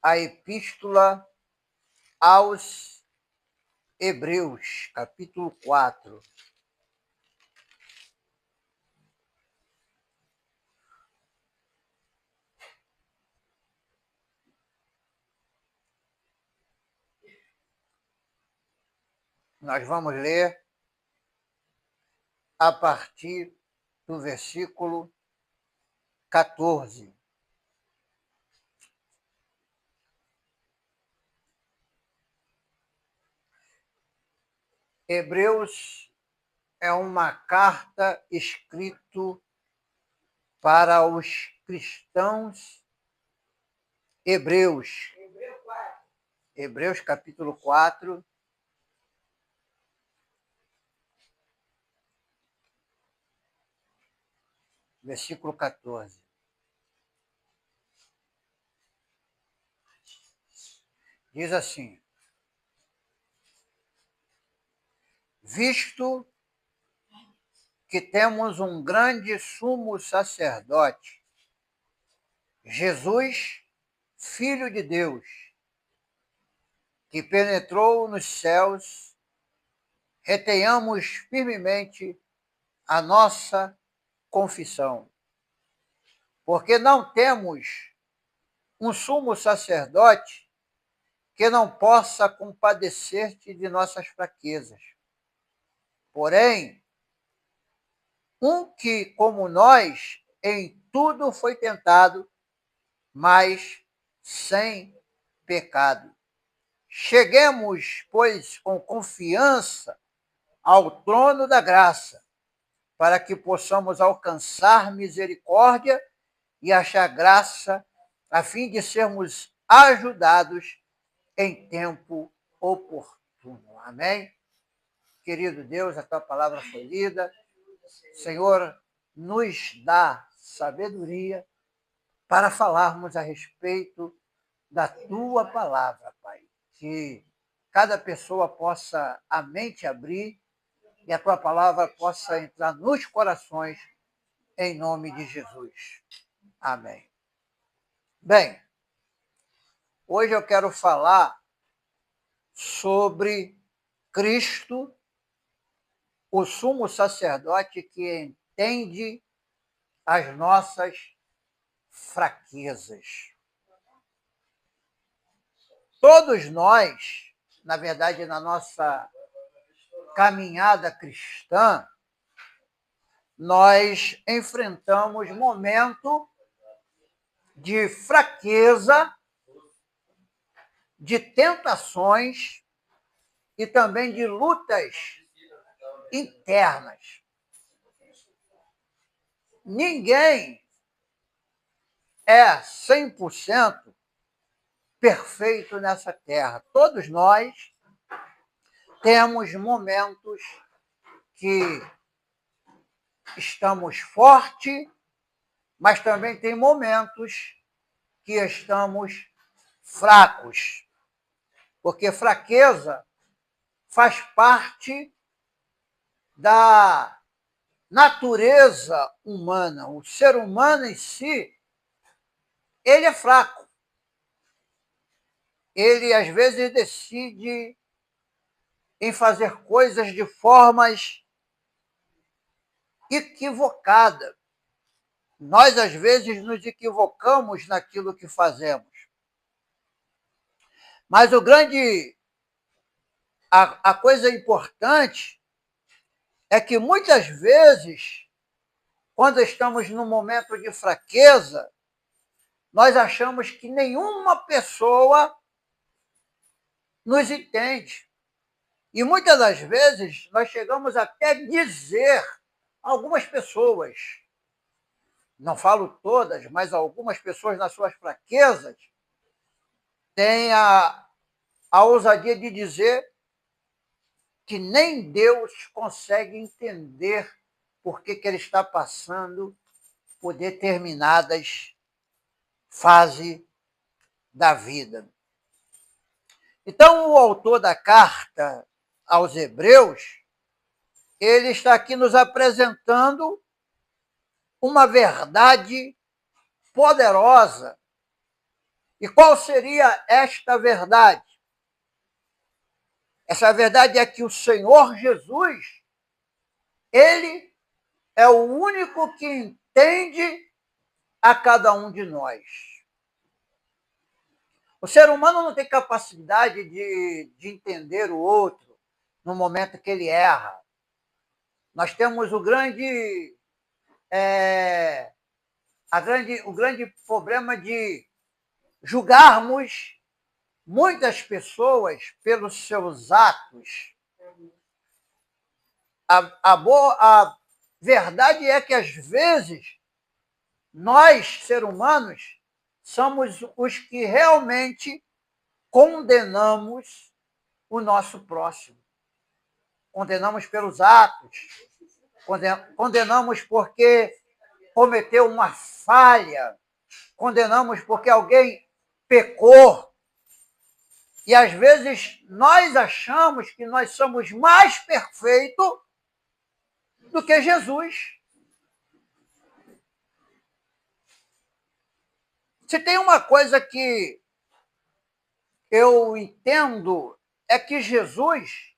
a Epístola aos Hebreus, capítulo 4. Nós vamos ler a partir do versículo 14. Hebreus é uma carta escrita para os cristãos hebreus. Hebreus capítulo 4, versículo 14. Diz assim: visto que temos um grande sumo sacerdote, Jesus, Filho de Deus, que penetrou nos céus, retenhamos firmemente a nossa confissão, porque não temos um sumo sacerdote que não possa compadecer-te de nossas fraquezas. Porém, um que, como nós, em tudo foi tentado, mas sem pecado. Cheguemos, pois, com confiança ao trono da graça, para que possamos alcançar misericórdia e achar graça, a fim de sermos ajudados em tempo oportuno. Amém? Querido Deus, a tua palavra foi lida. Senhor, nos dá sabedoria para falarmos a respeito da tua palavra, Pai. Que cada pessoa possa a mente abrir e a tua palavra possa entrar nos corações, em nome de Jesus. Amém. Bem, hoje eu quero falar sobre Cristo, o sumo sacerdote que entende as nossas fraquezas. Todos nós, na verdade, na nossa caminhada cristã, nós enfrentamos momento de fraqueza, de tentações e também de lutas internas. Ninguém é 100% perfeito nessa terra. Todos nós temos momentos que estamos fortes, mas também tem momentos que estamos fracos. Porque fraqueza faz parte da natureza humana. O ser humano em si, ele é fraco. Ele, às vezes, decide em fazer coisas de formas equivocadas. Nós, às vezes, nos equivocamos naquilo que fazemos. Mas a coisa importante é que, muitas vezes, quando estamos num momento de fraqueza, nós achamos que nenhuma pessoa nos entende. E muitas das vezes nós chegamos até a dizer a algumas pessoas, não falo todas, mas algumas pessoas nas suas fraquezas, têm a ousadia de dizer que nem Deus consegue entender por que ele está passando por determinadas fases da vida. Então, o autor da carta aos Hebreus, ele está aqui nos apresentando uma verdade poderosa E qual seria esta verdade? Essa verdade é que o Senhor Jesus, ele é o único que entende a cada um de nós. O ser humano não tem capacidade de entender o outro no momento que ele erra. Nós temos o grande problema de julgarmos muitas pessoas pelos seus atos. A verdade é que, às vezes, nós, seres humanos, somos os que realmente condenamos o nosso próximo. Condenamos pelos atos, condenamos porque cometeu uma falha, condenamos porque alguém pecou. E, às vezes, nós achamos que nós somos mais perfeitos do que Jesus. Se tem uma coisa que eu entendo, é que Jesus,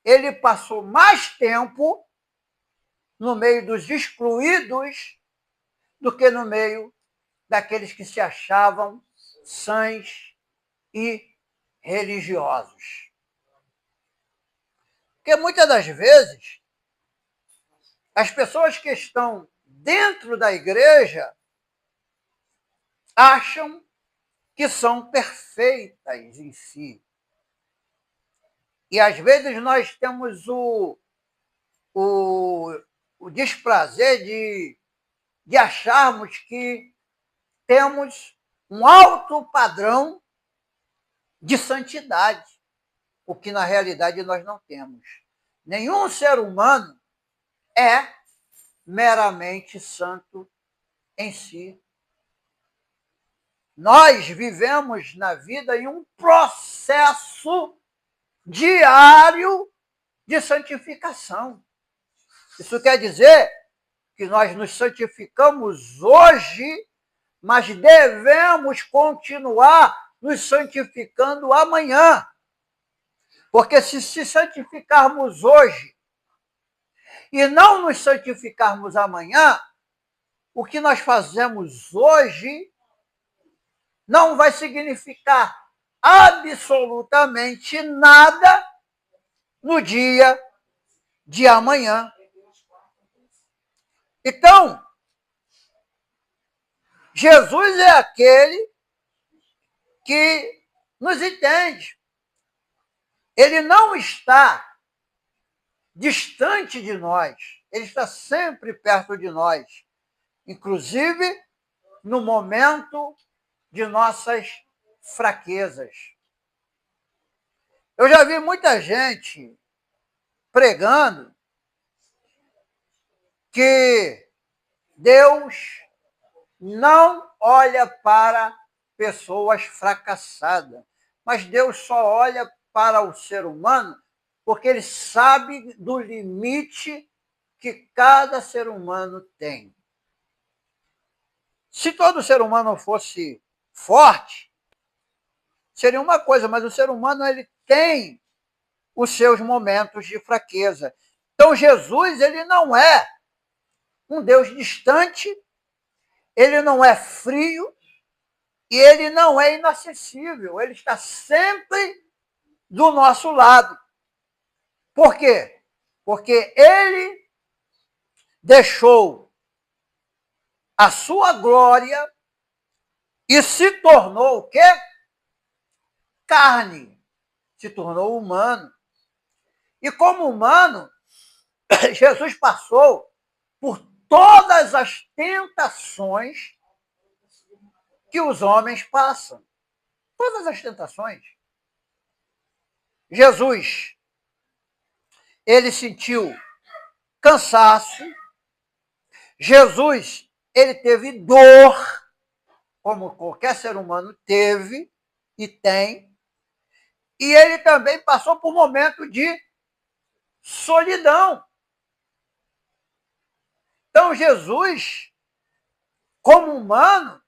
ele passou mais tempo no meio dos excluídos do que no meio daqueles que se achavam sãs e religiosos. Porque muitas das vezes as pessoas que estão dentro da igreja acham que são perfeitas em si. E às vezes nós temos o desprazer de acharmos que temos um alto padrão de santidade, o que na realidade nós não temos. Nenhum ser humano é meramente santo em si. Nós vivemos na vida em um processo diário de santificação. Isso quer dizer que nós nos santificamos hoje, mas devemos continuar nos santificando amanhã. Porque se santificarmos hoje e não nos santificarmos amanhã, o que nós fazemos hoje não vai significar absolutamente nada no dia de amanhã. Então, Jesus é aquele que nos entende. Ele não está distante de nós, ele está sempre perto de nós, inclusive no momento de nossas fraquezas. Eu já vi muita gente pregando que Deus não olha para pessoas fracassadas, mas Deus só olha para o ser humano porque ele sabe do limite que cada ser humano tem. Se todo ser humano fosse forte, seria uma coisa, mas o ser humano ele tem os seus momentos de fraqueza. Então Jesus, ele não é um Deus distante, ele não é frio e ele não é inacessível, ele está sempre do nosso lado. Por quê? Porque ele deixou a sua glória e se tornou o quê? Carne, se tornou humano. E como humano, Jesus passou por todas as tentações que os homens passam. Todas as tentações. Jesus, ele sentiu cansaço. Jesus, ele teve dor, como qualquer ser humano teve e tem. E ele também passou por um momento de solidão. Então, Jesus, como humano,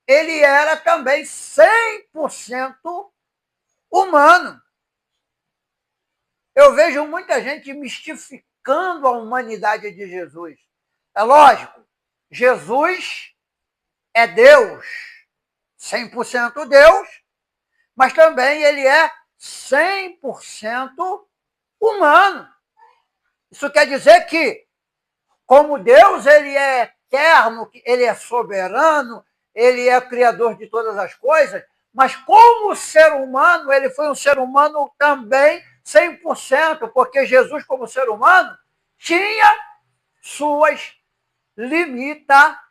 ele era também 100% humano. Eu vejo muita gente mistificando a humanidade de Jesus. É lógico, Jesus é Deus, 100% Deus, mas também ele é 100% humano. Isso quer dizer que, como Deus, ele é eterno, ele é soberano, ele é criador de todas as coisas, mas como ser humano, ele foi um ser humano também 100%, porque Jesus, como ser humano, tinha suas limitações.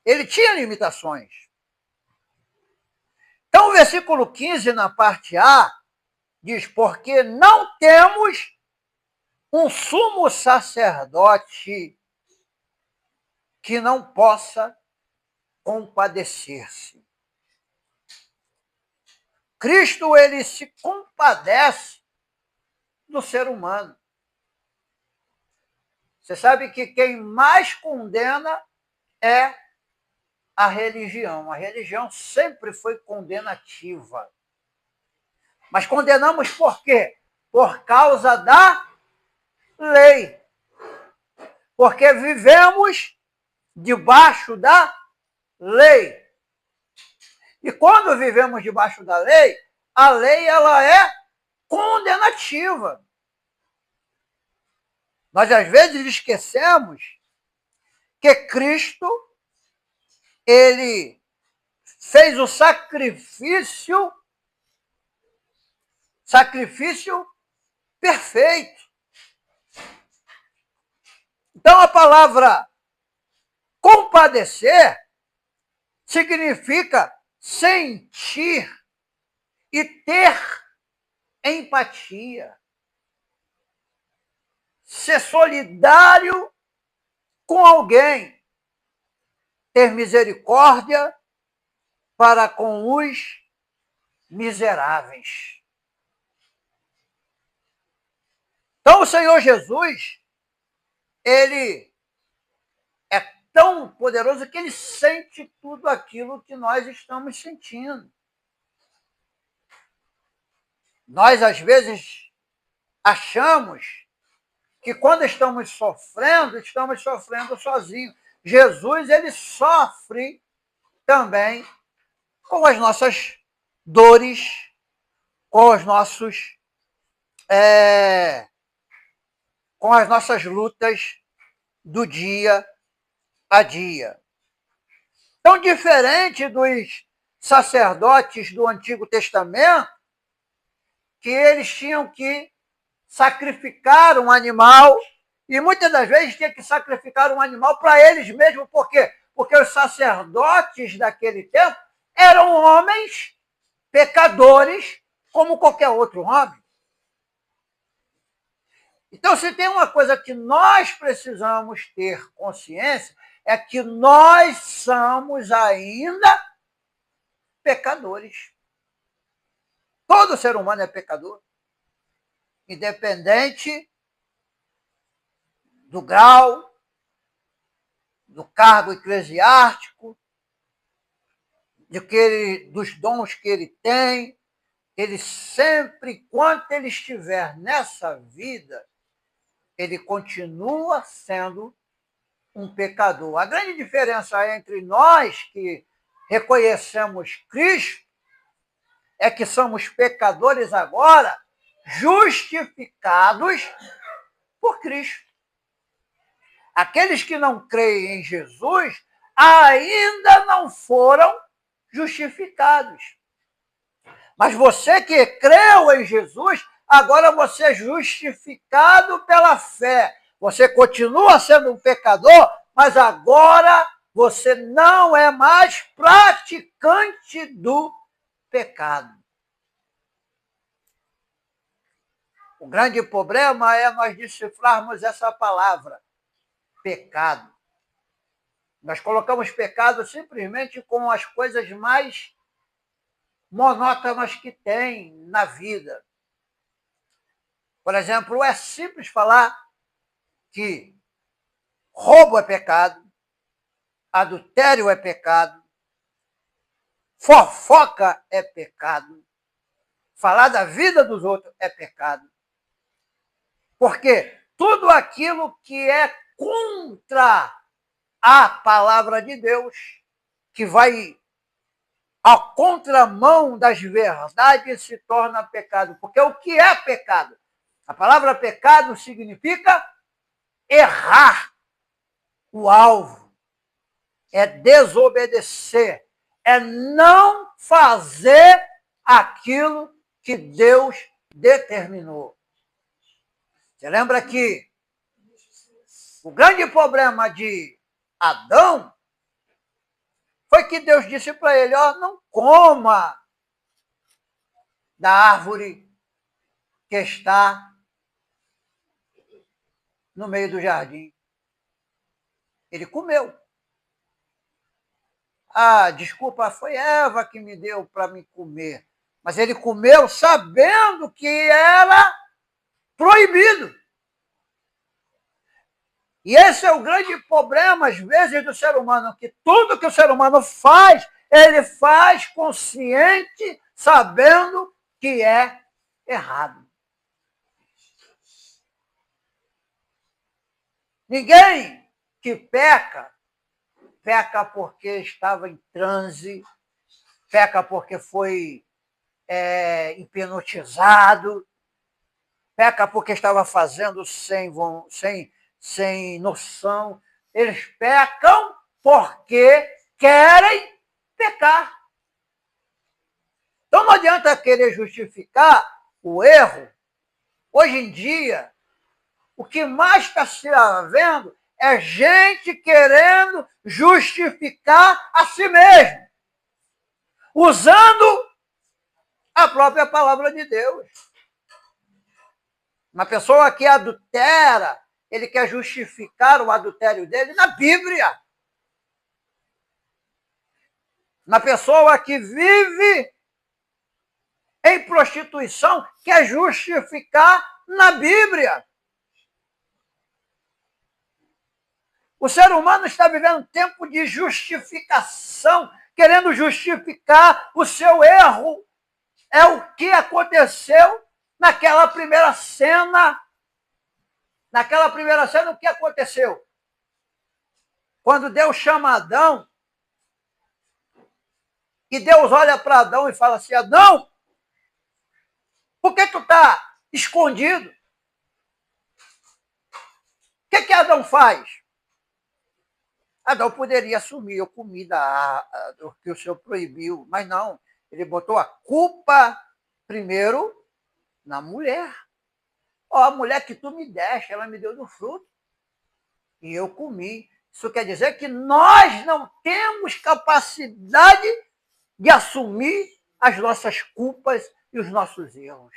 Ele tinha limitações. Então, o versículo 15, na parte A, diz, porque não temos um sumo sacerdote que não possa compadecer-se. Cristo, ele se compadece do ser humano. Você sabe que quem mais condena é a religião. A religião sempre foi condenativa. Mas condenamos por quê? Por causa da lei. Porque vivemos debaixo da lei. E quando vivemos debaixo da lei, a lei ela é condenativa. Nós às vezes esquecemos que Cristo, ele fez o sacrifício perfeito. Então a palavra compadecer significa sentir e ter empatia. Ser solidário com alguém. Ter misericórdia para com os miseráveis. Então o Senhor Jesus, ele é tão poderoso que ele sente tudo aquilo que nós estamos sentindo. Nós, às vezes, achamos que quando estamos sofrendo sozinhos. Jesus, ele sofre também com as nossas dores, com os nossos, com as nossas lutas do dia a dia. Tão diferente dos sacerdotes do Antigo Testamento, que eles tinham que sacrificar um animal, e muitas das vezes tinha que sacrificar um animal para eles mesmos. Por quê? Porque os sacerdotes daquele tempo eram homens pecadores, como qualquer outro homem. Então, se tem uma coisa que nós precisamos ter consciência, é que nós somos ainda pecadores. Todo ser humano é pecador, independente do grau, do cargo eclesiástico, dos dons que ele tem. Ele sempre, enquanto ele estiver nessa vida, ele continua sendo um pecador. A grande diferença entre nós que reconhecemos Cristo é que somos pecadores agora, justificados por Cristo. Aqueles que não creem em Jesus ainda não foram justificados. Mas você que creu em Jesus, agora você é justificado pela fé. Você continua sendo um pecador, mas agora você não é mais praticante do pecado. O grande problema é nós decifrarmos essa palavra, pecado. Nós colocamos pecado simplesmente com as coisas mais monótonas que tem na vida. Por exemplo, é simples falar que roubo é pecado, adultério é pecado, fofoca é pecado, falar da vida dos outros é pecado. Porque tudo aquilo que é contra a palavra de Deus, que vai à contramão das verdades, se torna pecado. Porque o que é pecado? A palavra pecado significa errar o alvo, é desobedecer, é não fazer aquilo que Deus determinou. Você lembra que o grande problema de Adão foi que Deus disse para ele, ó, não coma da árvore que está no meio do jardim. Ele comeu. Ah, desculpa, foi Eva que me deu para me comer. Mas ele comeu sabendo que era proibido. E esse é o grande problema, às vezes, do ser humano, que tudo que o ser humano faz, ele faz consciente, sabendo que é errado. Ninguém que peca, peca porque estava em transe, peca porque foi hipnotizado, peca porque estava fazendo sem noção. Eles pecam porque querem pecar. Então não adianta querer justificar o erro. Hoje em dia, o que mais está se vendo é gente querendo justificar a si mesmo, usando a própria palavra de Deus. Uma pessoa que adultera, ele quer justificar o adultério dele na Bíblia. Uma pessoa que vive em prostituição quer justificar na Bíblia. O ser humano está vivendo um tempo de justificação, querendo justificar o seu erro. É o que aconteceu naquela primeira cena. Naquela primeira cena, o que aconteceu? Quando Deus chama Adão, e Deus olha para Adão e fala assim, Adão, por que tu está escondido? O que Adão faz? Adão poderia assumir, eu comi do que o Senhor proibiu, mas não, ele botou a culpa primeiro na mulher. Ó, a mulher que tu me deste, ela me deu do fruto e eu comi. Isso quer dizer que nós não temos capacidade de assumir as nossas culpas e os nossos erros.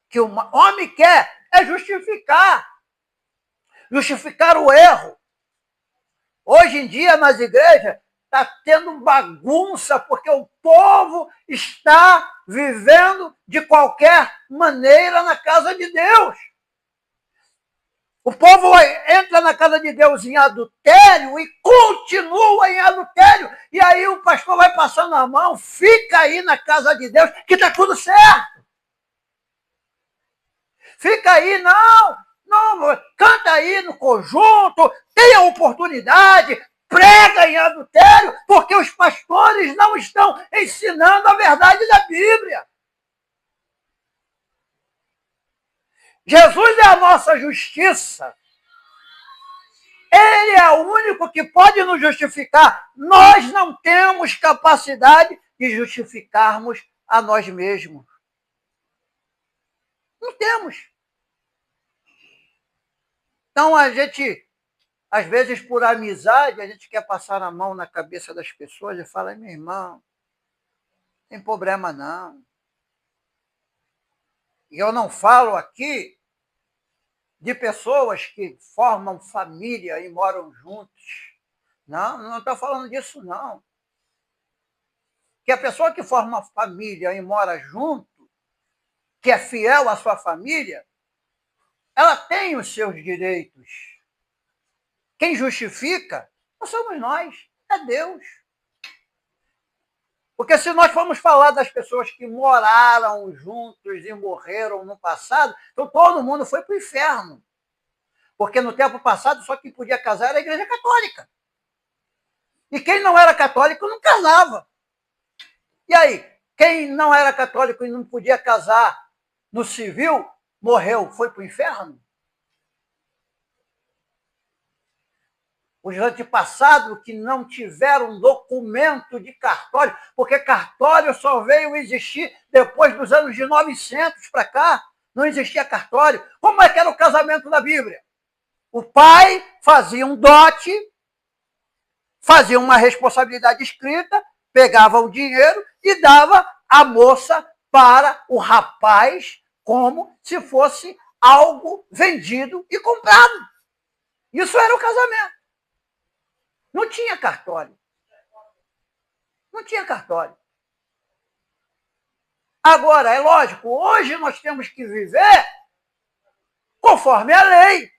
O que o homem quer é justificar o erro. Hoje em dia, nas igrejas, está tendo bagunça, porque o povo está vivendo de qualquer maneira na casa de Deus. O povo entra na casa de Deus em adultério e continua em adultério. E aí o pastor vai passando a mão, fica aí na casa de Deus, que está tudo certo. Fica aí, não, canta aí no conjunto, tenha oportunidade, prega em adultério, porque os pastores não estão ensinando a verdade da Bíblia. Jesus é a nossa justiça. Ele é o único que pode nos justificar. Nós não temos capacidade de justificarmos a nós mesmos. Não temos. Então, a gente, às vezes, por amizade, a gente quer passar a mão na cabeça das pessoas e fala, meu irmão, não tem problema não. E eu não falo aqui de pessoas que formam família e moram juntos. Não estou falando disso, não. Que a pessoa que forma família e mora junto, que é fiel à sua família, ela tem os seus direitos. Quem justifica não somos nós, é Deus. Porque se nós formos falar das pessoas que moraram juntos e morreram no passado, então todo mundo foi para o inferno. Porque no tempo passado só quem podia casar era a Igreja Católica. E quem não era católico não casava. E aí, quem não era católico e não podia casar no civil, morreu, foi para o inferno? Os antepassados que não tiveram documento de cartório, porque cartório só veio existir depois dos anos de 900 para cá, não existia cartório. Como é que era o casamento da Bíblia? O pai fazia um dote, fazia uma responsabilidade escrita, pegava o dinheiro e dava a moça para o rapaz como se fosse algo vendido e comprado. Isso era o casamento. Não tinha cartório. Não tinha cartório. Agora, é lógico, hoje nós temos que viver conforme a lei.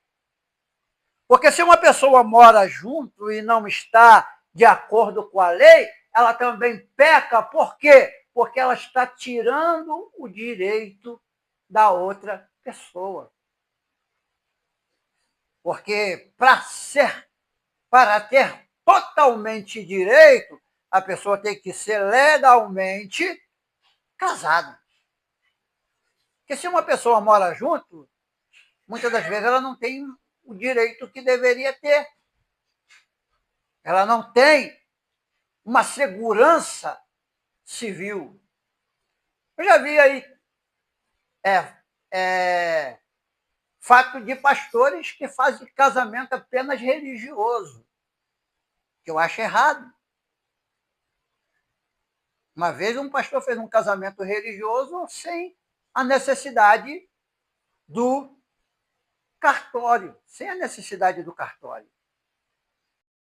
Porque se uma pessoa mora junto e não está de acordo com a lei, ela também peca. Por quê? Porque ela está tirando o direito da outra pessoa. Porque para ter totalmente direito, a pessoa tem que ser legalmente casada. Porque se uma pessoa mora junto, muitas das vezes ela não tem o direito que deveria ter. Ela não tem uma segurança civil. Eu já vi aí fato de pastores que fazem casamento apenas religioso, que eu acho errado. Uma vez um pastor fez um casamento religioso sem a necessidade do cartório, sem a necessidade do cartório.